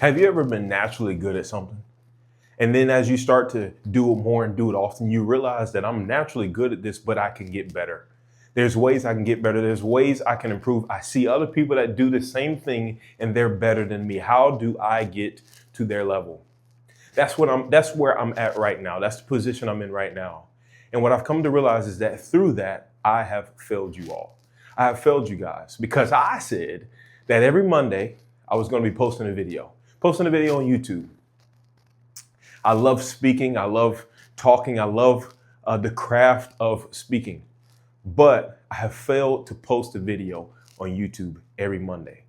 Have you ever been naturally good at something? And then as you start to do it more and do it often, you realize that I'm naturally good at this, but I can get better. There's ways I can get better. There's ways I can improve. I see other people that do the same thing and they're better than me. How do I get to their level? That's where I'm at right now. That's the position I'm in right now. And what I've come to realize is that through that, I have failed you all. I have failed you guys because I said that every Monday I was going to be posting a video on YouTube. I love speaking. I love talking. I love the craft of speaking. But I have failed to post a video on YouTube every Monday.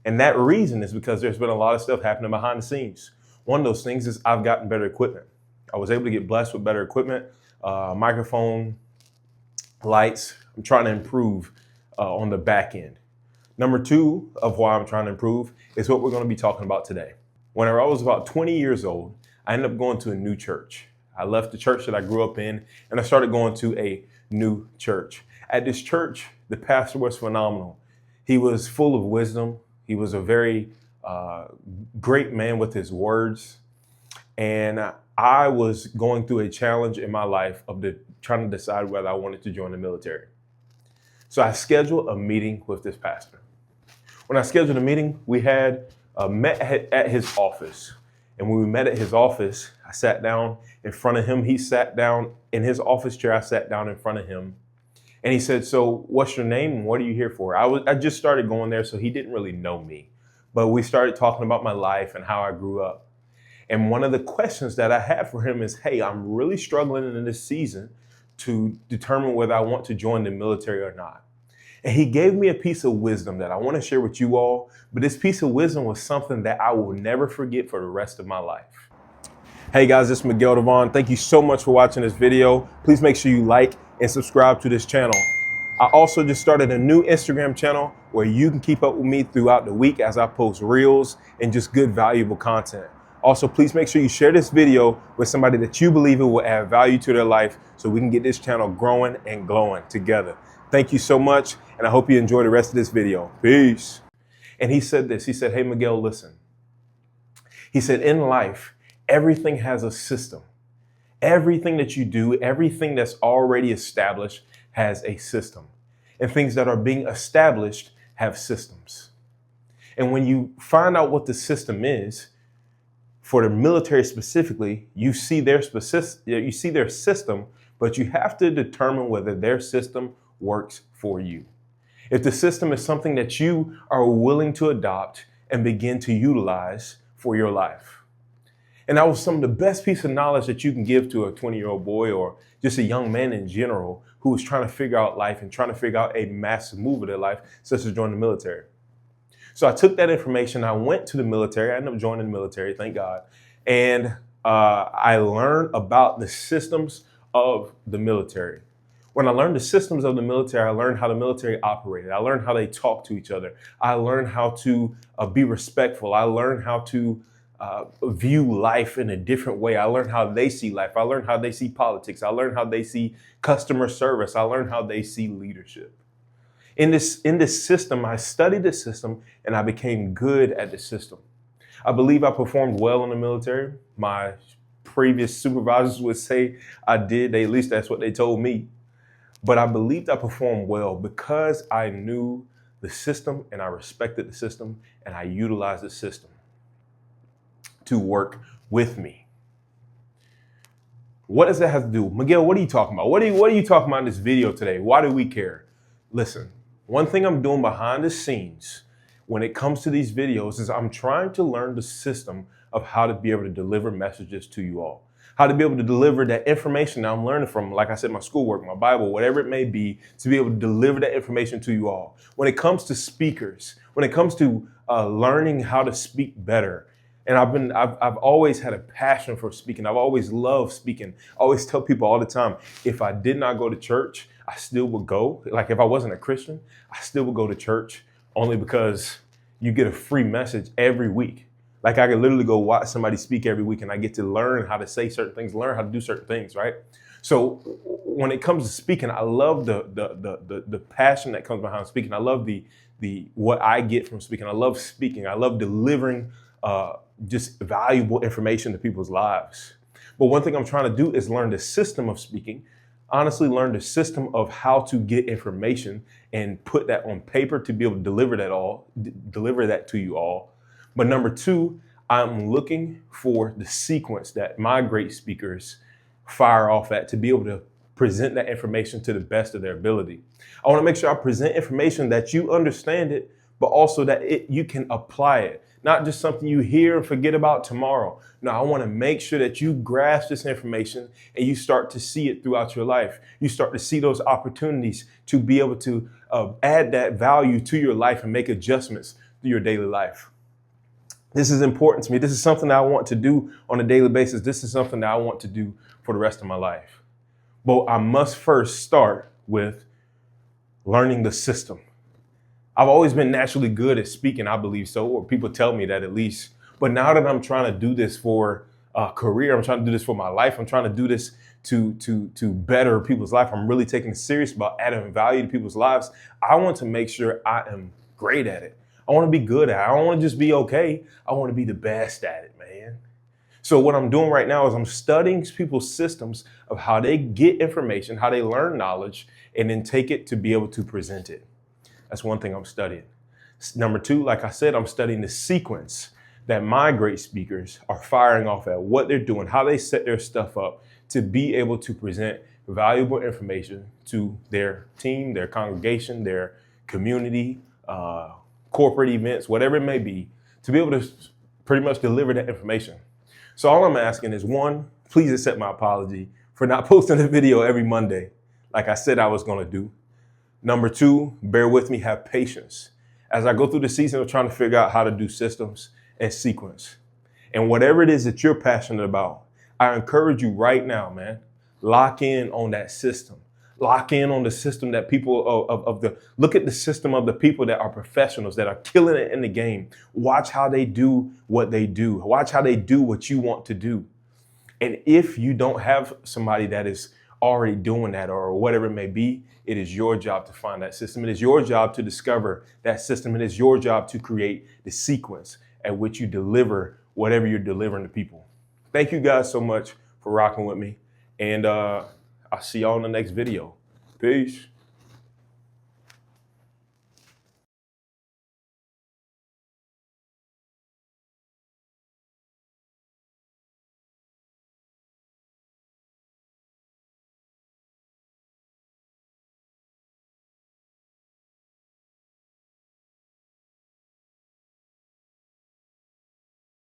And that reason is because there's been a lot of stuff happening behind the scenes. One of those things is I've gotten better equipment. I was able to get blessed with better equipment, microphone, lights. I'm trying to improve on the back end. Number two of why I'm trying to improve is what we're going to be talking about today. Whenever I was about 20 years old, I ended up going to a new church. I left the church that I grew up in and I started going to a new church. At this church, the pastor was phenomenal. He was full of wisdom. He was a very great man with his words. And I was going through a challenge in my life of trying to decide whether I wanted to join the military. So I scheduled a meeting with this pastor. When I scheduled a meeting, we had met at his office. And when we met at his office, I sat down in front of him. He sat down in his office chair. I sat down in front of him. And he said, "So what's your name and what are you here for?" I just started going there, so he didn't really know me. But we started talking about my life and how I grew up. And one of the questions that I had for him is, hey, I'm really struggling in this season to determine whether I want to join the military or not. And he gave me a piece of wisdom that I want to share with you all. But this piece of wisdom was something that I will never forget for the rest of my life. Hey guys, this is Miguel Devon. Thank you so much for watching this video. Please make sure you like and subscribe to this channel. I also just started a new Instagram channel where you can keep up with me throughout the week as I post reels and just good, valuable content. Also, please make sure you share this video with somebody that you believe it will add value to their life so we can get this channel growing and glowing together. Thank you so much, and I hope you enjoy the rest of this video. Peace. And he said this. He said, "Hey, Miguel, listen." He said, in life, everything has a system. Everything that you do, everything that's already established has a system. And things that are being established have systems. And when you find out what the system is, for the military specifically, you see their system, but you have to determine whether their system works for you. If the system is something that you are willing to adopt and begin to utilize for your life. And that was some of the best piece of knowledge that you can give to a 20-year-old boy or just a young man in general who is trying to figure out life and trying to figure out a massive move of their life, such as joining the military. So I took that information, I went to the military, I ended up joining the military, thank God. And I learned about the systems of the military. When I learned the systems of the military, I learned how the military operated. I learned how they talk to each other. I learned how to be respectful. I learned how to view life in a different way. I learned how they see life. I learned how they see politics. I learned how they see customer service. I learned how they see leadership. In this system, I studied the system and I became good at the system. I believe I performed well in the military. My previous supervisors would say I did. At least that's what they told me. But I believed I performed well because I knew the system and I respected the system and I utilized the system to work with me. What does that have to do? Miguel, what are you talking about? What are you talking about in this video today? Why do we care? Listen, one thing I'm doing behind the scenes when it comes to these videos is I'm trying to learn the system of how to be able to deliver messages to you all. How to be able to deliver that information that I'm learning from, like I said, my schoolwork, my Bible, whatever it may be, to be able to deliver that information to you all. When it comes to speakers, when it comes to learning how to speak better, and I've always had a passion for speaking. I've always loved speaking. I always tell people all the time, if I did not go to church, I still would go. Like if I wasn't a Christian, I still would go to church only because you get a free message every week. Like I could literally go watch somebody speak every week and I get to learn how to say certain things, learn how to do certain things, right? So when it comes to speaking, I love the passion that comes behind speaking. I love the what I get from speaking. I love speaking. I love delivering just valuable information to people's lives. But one thing I'm trying to do is learn the system of speaking, honestly learn the system of how to get information and put that on paper to be able to deliver that to you all. But number two, I'm looking for the sequence that my great speakers fire off at to be able to present that information to the best of their ability. I want to make sure I present information that you understand it, but also that you can apply it. Not just something you hear and forget about tomorrow. No, I want to make sure that you grasp this information and you start to see it throughout your life. You start to see those opportunities to be able to add that value to your life and make adjustments to your daily life. This is important to me. This is something that I want to do on a daily basis. This is something that I want to do for the rest of my life. But I must first start with learning the system. I've always been naturally good at speaking, I believe so, or people tell me that at least. But now that I'm trying to do this for a career, I'm trying to do this for my life, I'm trying to do this to better people's life, I'm really taking it serious about adding value to people's lives. I want to make sure I am great at it. I want to be good at it. I don't want to just be okay. I want to be the best at it, man. So what I'm doing right now is I'm studying people's systems of how they get information, how they learn knowledge, and then take it to be able to present it. That's one thing I'm studying. Number two, like I said, I'm studying the sequence that my great speakers are firing off at, what they're doing, how they set their stuff up to be able to present valuable information to their team, their congregation, their community, corporate events, whatever it may be, to be able to pretty much deliver that information. So all I'm asking is, one, please accept my apology for not posting a video every Monday like I said I was going to do. Number two, bear with me, have patience. As I go through the season of trying to figure out how to do systems and sequence. And whatever it is that you're passionate about, I encourage you right now, man, lock in on that system. Lock in on the system that people look at the system of the people that are professionals, that are killing it in the game. Watch how they do what they do. Watch how they do what you want to do. And if you don't have somebody that is already doing that or whatever it may be, it is your job to find that system. It is your job to discover that system. It is your job to create the sequence at which you deliver whatever you're delivering to people. Thank you guys so much for rocking with me. And I'll see y'all in the next video. Peace.